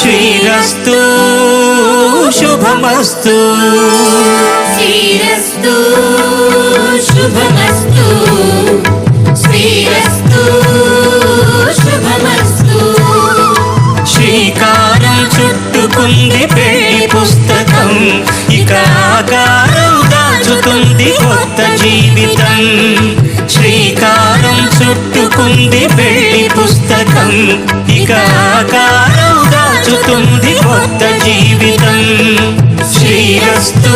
శ్రీరస్తు శుభమస్తు శ్రీరస్తు శుభమస్తు శ్రీరస్తు శుభమస్తు. శ్రీకారం చుట్టుకుంది పెళ్లి పుస్తకం, ఇక ఆకారం దాచుతుంది కొత్త జీవితం. శ్రీకారం చుట్టుకుంది పెళ్లి పుస్తకం, ఇక ఆకారం దాచుతుంది కొత్త జీవితం. శ్రీరస్తు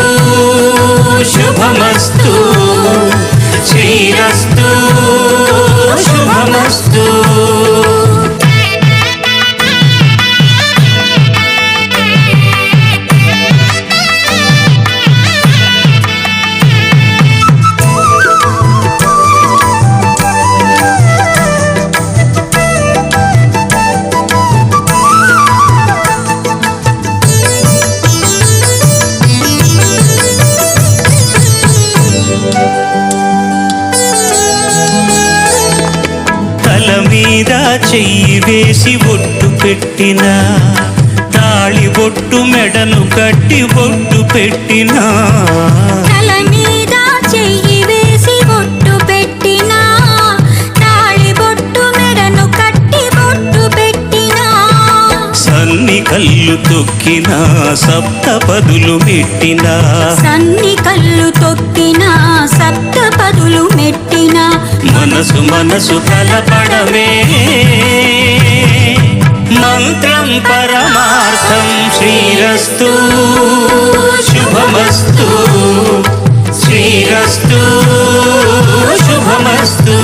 శుభమస్తు శ్రీరస్తు శుభమస్తు. మీద చెయ్యి వేసి బొట్టు పెట్టినా, తాళి బొట్టు మెడను కట్టి బొట్టు పెట్టినా. తల మీద చెయ్యి వేసి బొట్టు పెట్టినా, తాళి బొట్టు మెడను కట్టి బొట్టు పెట్టినా. సన్ని కళ్ళు తొక్కినా సప్త పదులు మెట్టినా, సన్ని కళ్ళు తొక్కినా సప్త పదులు మెట్టినా. మనసు మనసు కలపడమే మంత్రం పరమార్థం. శ్రీరస్తు శుభమస్తు శ్రీరస్తు శుభమస్తు.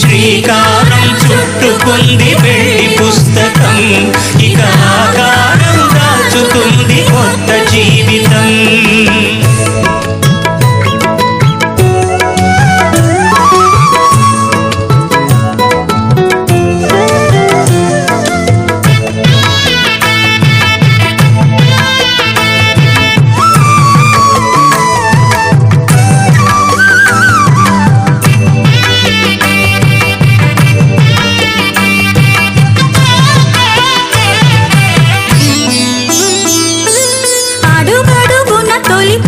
శ్రీకారం చుట్టుకుంది పెళ్లి పుస్తకం, ఇక ఆకారం దాచుతుంది కొత్త జీవితం.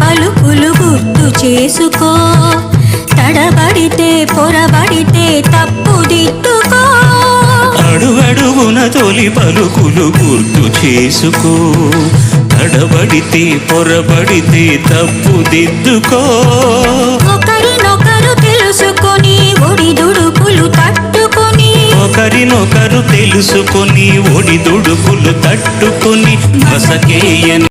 పలుకులు గుర్తు చేసుకో, తడబడితే పొరబడితే తప్పు దిద్దుకో. అడుగడుగున తొలి పలుకులు గుర్తు చేసుకో, తడబడితే పొరబడితే తప్పు దిద్దుకో. ఒకరినొకరు తెలుసుకొని ఒడిదుడుకులు తట్టుకొని, ఒకరినొకరు తెలుసుకొని ఒడిదుడుకులు తట్టుకొని బసకేయని